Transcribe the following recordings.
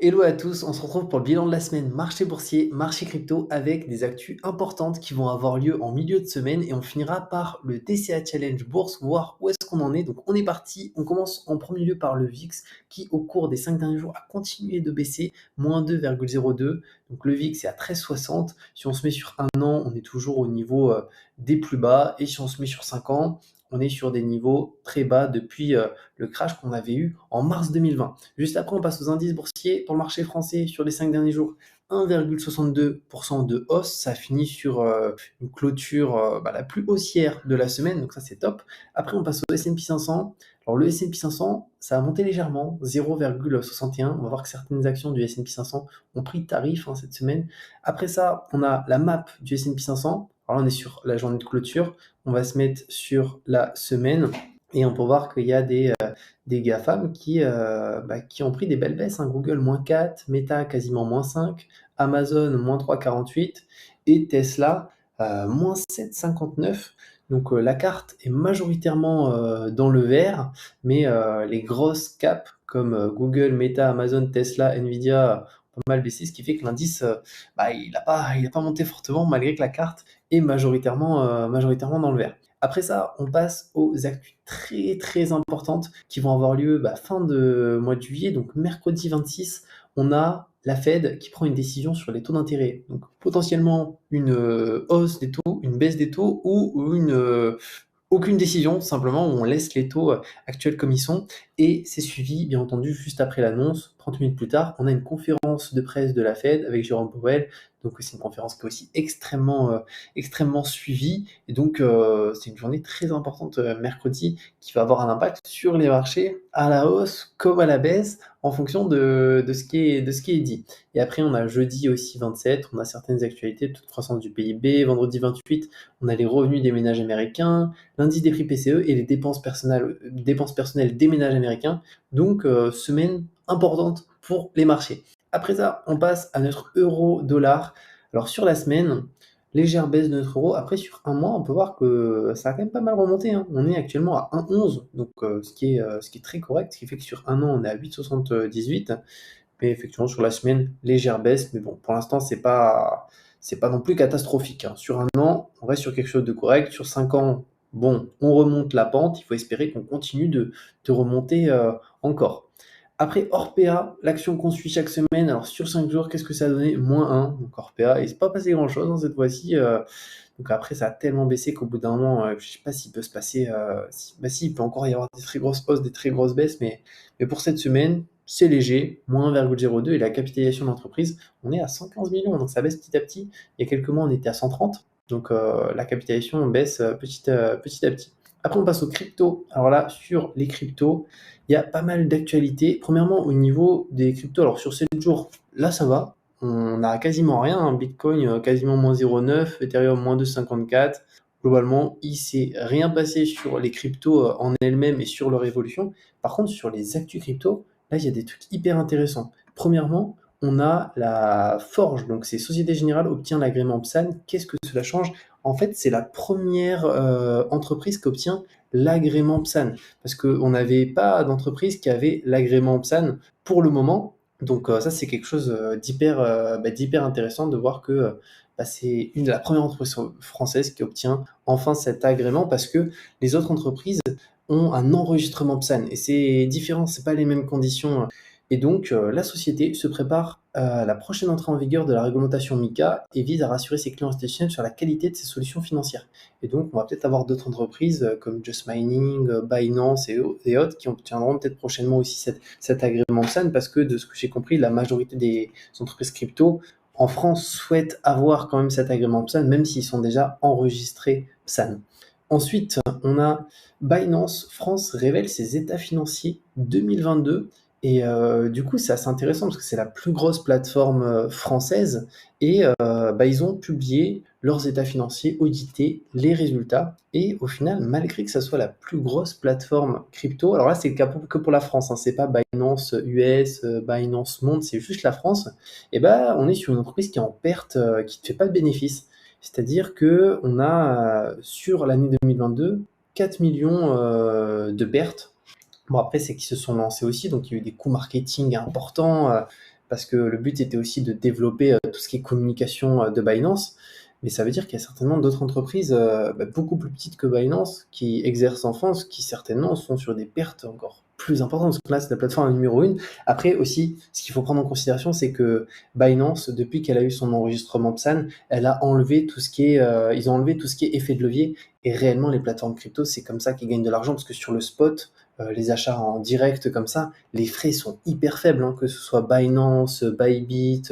Hello à tous, on se retrouve pour le bilan de la semaine marché boursier, marché crypto avec des actus importantes qui vont avoir lieu en milieu de semaine et on finira par le TCA Challenge Bourse, voir où est-ce qu'on en est. Donc on est parti, on commence en premier lieu par le VIX qui au cours des 5 derniers jours a continué de baisser, moins 2,02. Donc le VIX est à 13,60. Si on se met sur un an, on est toujours au niveau des plus bas et si on se met sur 5 ans, on est sur des niveaux très bas depuis le crash qu'on avait eu en mars 2020. Juste après, on passe aux indices boursiers. Pour le marché français, sur les 5 derniers jours, 1,62% de hausse. Ça finit sur une clôture la plus haussière de la semaine, donc ça c'est top. Après, on passe au S&P 500. Alors le S&P 500, ça a monté légèrement, 0,61. On va voir que certaines actions du S&P 500 ont pris tarif cette semaine. Après ça, on a la map du S&P 500. Alors là, on est sur la journée de clôture. On va se mettre sur la semaine et on peut voir qu'il y a des GAFAM qui ont pris des belles baisses. Google, moins 4, Meta, quasiment moins 5, Amazon, moins 3,48 et Tesla, moins 7,59. Donc la carte est majoritairement dans le vert, mais les grosses caps comme Google, Meta, Amazon, Tesla, Nvidia ont pas mal baissé, ce qui fait que l'indice, il a pas monté fortement malgré que la carte est majoritairement dans le vert. Après ça, on passe aux actus très très importantes qui vont avoir lieu fin de mois de juillet, donc mercredi 26, on a la Fed qui prend une décision sur les taux d'intérêt. Donc potentiellement une hausse des taux, une baisse des taux ou aucune décision, simplement où on laisse les taux actuels comme ils sont. Et c'est suivi, bien entendu, juste après l'annonce, 30 minutes plus tard, on a une conférence de presse de la Fed avec Jérôme Powell. Donc c'est une conférence qui est aussi extrêmement suivie. Et donc c'est une journée très importante mercredi qui va avoir un impact sur les marchés à la hausse comme à la baisse en fonction de ce qui est dit. Et après, on a jeudi aussi 27, on a certaines actualités, toute croissance du PIB. Vendredi 28, on a les revenus des ménages américains, l'indice des prix PCE et les dépenses personnelles des ménages américains. Donc, semaine importante pour les marchés. Après ça, on passe à notre euro-dollar. Alors, sur la semaine, légère baisse de notre euro. Après, sur un mois, on peut voir que ça a quand même pas mal remonté. On est actuellement à 1,11, donc ce qui est très correct, ce qui fait que sur un an, on est à 8,78. Mais effectivement, sur la semaine, légère baisse. Mais bon, pour l'instant, c'est pas non plus catastrophique. Sur un an, on reste sur quelque chose de correct. Sur 5 ans, bon, on remonte la pente. Il faut espérer qu'on continue de remonter encore. Après, Orpea, l'action qu'on suit chaque semaine. Alors, sur 5 jours, qu'est-ce que ça a donné? Moins 1. Donc, Orpea, il ne s'est pas passé grand-chose cette fois-ci. Donc, après, ça a tellement baissé qu'au bout d'un moment, je ne sais pas s'il peut se passer. Si, il peut encore y avoir des très grosses hausses, des très grosses baisses. Mais pour cette semaine, c'est léger, moins 1,02. Et la capitalisation de l'entreprise, on est à 115 millions. Donc, ça baisse petit à petit. Il y a quelques mois, on était à 130. Donc, la capitalisation baisse petit à petit. Après, on passe aux cryptos. Alors là, sur les cryptos, il y a pas mal d'actualités. Premièrement, au niveau des cryptos, alors sur 7 jours, là ça va. On n'a quasiment rien. Bitcoin quasiment moins 0,9, Ethereum moins 2,54. Globalement, il ne s'est rien passé sur les cryptos en elles-mêmes et sur leur évolution. Par contre, sur les actus crypto, là il y a des trucs hyper intéressants. Premièrement, on a la Forge, donc c'est Société Générale obtient l'agrément PSAN. Qu'est-ce que cela change? En fait, c'est la première entreprise qui obtient l'agrément PSAN parce qu'on n'avait pas d'entreprise qui avait l'agrément PSAN pour le moment. Donc ça, c'est quelque chose d'hyper intéressant de voir que c'est une de la première entreprise française qui obtient enfin cet agrément parce que les autres entreprises ont un enregistrement PSAN et c'est différent, c'est pas les mêmes conditions. Et donc la société se prépare à la prochaine entrée en vigueur de la réglementation MiCA et vise à rassurer ses clients institutionnels sur la qualité de ses solutions financières. Et donc, on va peut-être avoir d'autres entreprises comme Just Mining, Binance et autres qui obtiendront peut-être prochainement aussi cet agrément PSAN parce que de ce que j'ai compris, la majorité des entreprises crypto en France souhaitent avoir quand même cet agrément PSAN, même s'ils sont déjà enregistrés PSAN. Ensuite, on a Binance France révèle ses états financiers 2022 et du coup, c'est assez intéressant parce que c'est la plus grosse plateforme française et ils ont publié leurs états financiers, audité les résultats. Et au final, malgré que ça soit la plus grosse plateforme crypto, alors là, c'est le cas que pour la France, c'est pas Binance US, Binance Monde, c'est juste la France. Et on est sur une entreprise qui est en perte, qui ne fait pas de bénéfices. C'est-à-dire que on a sur l'année 2022 4 millions de pertes. Bon, après, c'est qu'ils se sont lancés aussi, donc il y a eu des coûts marketing importants. parce que le but était aussi de développer tout ce qui est communication de Binance. Mais ça veut dire qu'il y a certainement d'autres entreprises beaucoup plus petites que Binance qui exercent en France, qui certainement sont sur des pertes encore plus importantes, parce que là, c'est la plateforme numéro 1. Après aussi, ce qu'il faut prendre en considération, c'est que Binance, depuis qu'elle a eu son enregistrement PSAN, elle a enlevé tout ce qui est, ils ont enlevé tout ce qui est effet de levier. Et réellement, les plateformes crypto, c'est comme ça qu'ils gagnent de l'argent, parce que sur le spot, les achats en direct comme ça, les frais sont hyper faibles, hein, que ce soit Binance, Bybit,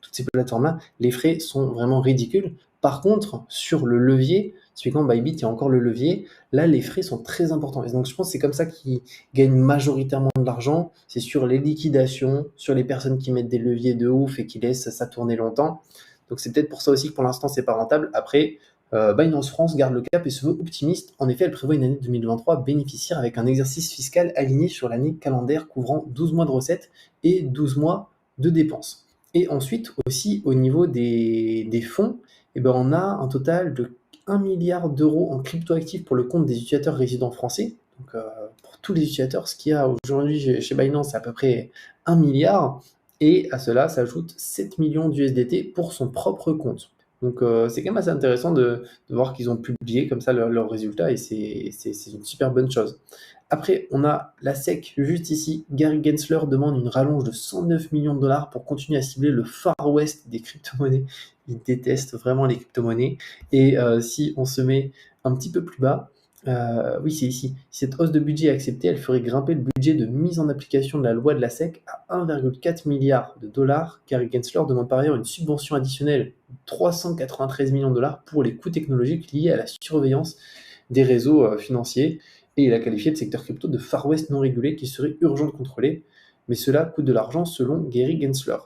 toutes ces plateformes-là, les frais sont vraiment ridicules. Par contre, sur le levier, typiquement Bybit, il y a encore le levier, là les frais sont très importants. Et donc je pense que c'est comme ça qu'ils gagnent majoritairement de l'argent, c'est sur les liquidations, sur les personnes qui mettent des leviers de ouf et qui laissent ça tourner longtemps. Donc c'est peut-être pour ça aussi que pour l'instant c'est pas rentable. Après, Binance France garde le cap et se veut optimiste. En effet, elle prévoit une année 2023 bénéficiaire avec un exercice fiscal aligné sur l'année calendaire couvrant 12 mois de recettes et 12 mois de dépenses. Et ensuite aussi au niveau des fonds, eh ben, on a un total de 1 milliard d'euros en cryptoactifs pour le compte des utilisateurs résidents français. Donc, pour tous les utilisateurs, ce qu'il y a aujourd'hui chez Binance, c'est à peu près 1 milliard. Et à cela s'ajoute 7 millions d'USDT pour son propre compte. Donc, c'est quand même assez intéressant de voir qu'ils ont publié comme ça leurs résultats et c'est une super bonne chose. Après, on a la SEC juste ici. Gary Gensler demande une rallonge de 109 millions de dollars pour continuer à cibler le Far West des crypto-monnaies. Il déteste vraiment les crypto-monnaies. Et si on se met un petit peu plus bas, oui, c'est ici. Si cette hausse de budget est acceptée, elle ferait grimper le budget de mise en application de la loi de la SEC à 1,4 milliard de dollars. Gary Gensler demande par ailleurs une subvention additionnelle de 393 millions de dollars pour les coûts technologiques liés à la surveillance des réseaux financiers. Et il a qualifié le secteur crypto de Far West non régulé qui serait urgent de contrôler. Mais cela coûte de l'argent selon Gary Gensler.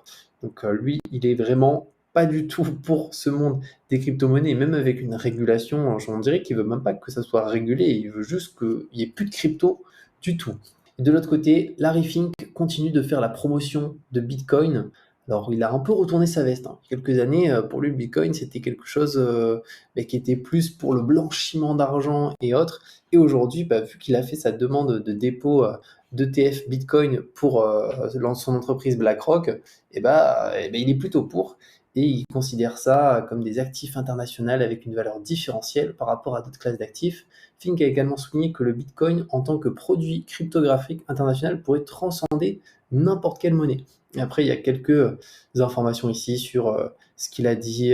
Donc lui, il est vraiment pas du tout pour ce monde des crypto-monnaies, et même avec une régulation, on dirait qu'il veut même pas que ça soit régulé, il veut juste qu'il n'y ait plus de crypto du tout. Et de l'autre côté, Larry Fink continue de faire la promotion de Bitcoin. Alors, il a un peu retourné sa veste, hein. Il y a quelques années, pour lui, le Bitcoin, c'était quelque chose qui était plus pour le blanchiment d'argent et autres. Et aujourd'hui, vu qu'il a fait sa demande de dépôt d'ETF Bitcoin pour son entreprise BlackRock, il est plutôt pour. Et il considère ça comme des actifs internationaux avec une valeur différentielle par rapport à d'autres classes d'actifs. Fink a également souligné que le Bitcoin, en tant que produit cryptographique international, pourrait transcender n'importe quelle monnaie. Et après, il y a quelques informations ici sur ce qu'il a dit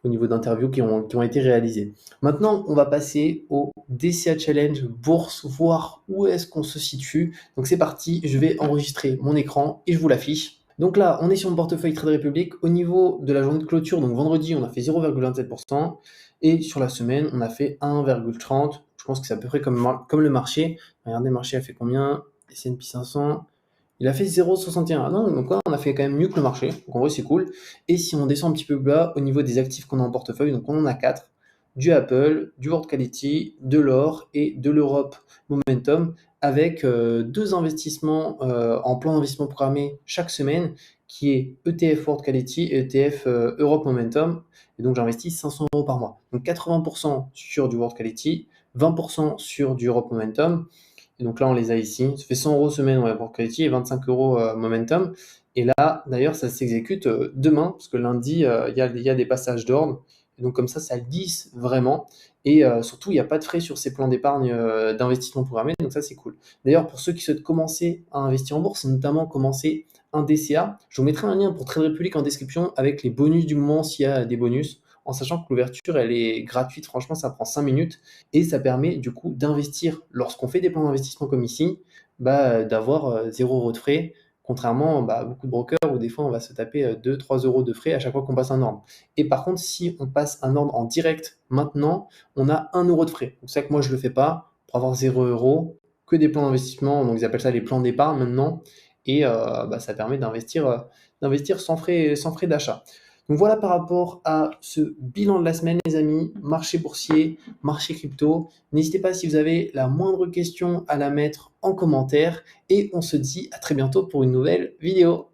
au niveau d'interviews qui ont été réalisées. Maintenant, on va passer au DCA Challenge Bourse, voir où est-ce qu'on se situe. Donc c'est parti, je vais enregistrer mon écran et je vous l'affiche. Donc là, on est sur mon portefeuille Trade Republic. Au niveau de la journée de clôture, donc vendredi, on a fait 0,27%. Et sur la semaine, on a fait 1,30%. Je pense que c'est à peu près comme le marché. Regardez, le marché a fait combien? S&P 500. Il a fait 0,61. Ah non, donc on a fait quand même mieux que le marché. Donc en vrai, c'est cool. Et si on descend un petit peu plus bas, au niveau des actifs qu'on a en portefeuille, donc on en a 4. Du Apple, du World Quality, de l'or et de l'Europe Momentum, avec 2 investissements en plan d'investissement programmé chaque semaine, qui est ETF World Quality et ETF Europe Momentum. Et donc j'investis 500 euros par mois. Donc 80% sur du World Quality, 20% sur du Europe Momentum. Et donc là, on les a ici. Ça fait 100 euros semaine World Quality et 25 euros Momentum. Et là, d'ailleurs, ça s'exécute demain, parce que lundi, il y a des passages d'ordre. Et donc comme ça glisse vraiment. Et surtout, il n'y a pas de frais sur ces plans d'épargne d'investissement programmé, donc ça c'est cool. D'ailleurs, pour ceux qui souhaitent commencer à investir en bourse, notamment commencer un DCA, je vous mettrai un lien pour Trade Republic en description avec les bonus du moment s'il y a des bonus, en sachant que l'ouverture elle est gratuite, franchement ça prend 5 minutes et ça permet du coup d'investir lorsqu'on fait des plans d'investissement comme ici, d'avoir 0 euros de frais. Contrairement à beaucoup de brokers où des fois on va se taper 2-3 euros de frais à chaque fois qu'on passe un ordre. Et par contre, si on passe un ordre en direct maintenant, on a 1 euro de frais. Donc c'est ça que moi je ne le fais pas pour avoir 0 euros, que des plans d'investissement. Donc ils appellent ça les plans d'épargne maintenant. Et ça permet d'investir sans frais d'achat. Donc voilà par rapport à ce bilan de la semaine, les amis, marché boursier, marché crypto. N'hésitez pas si vous avez la moindre question à la mettre en commentaire et on se dit à très bientôt pour une nouvelle vidéo.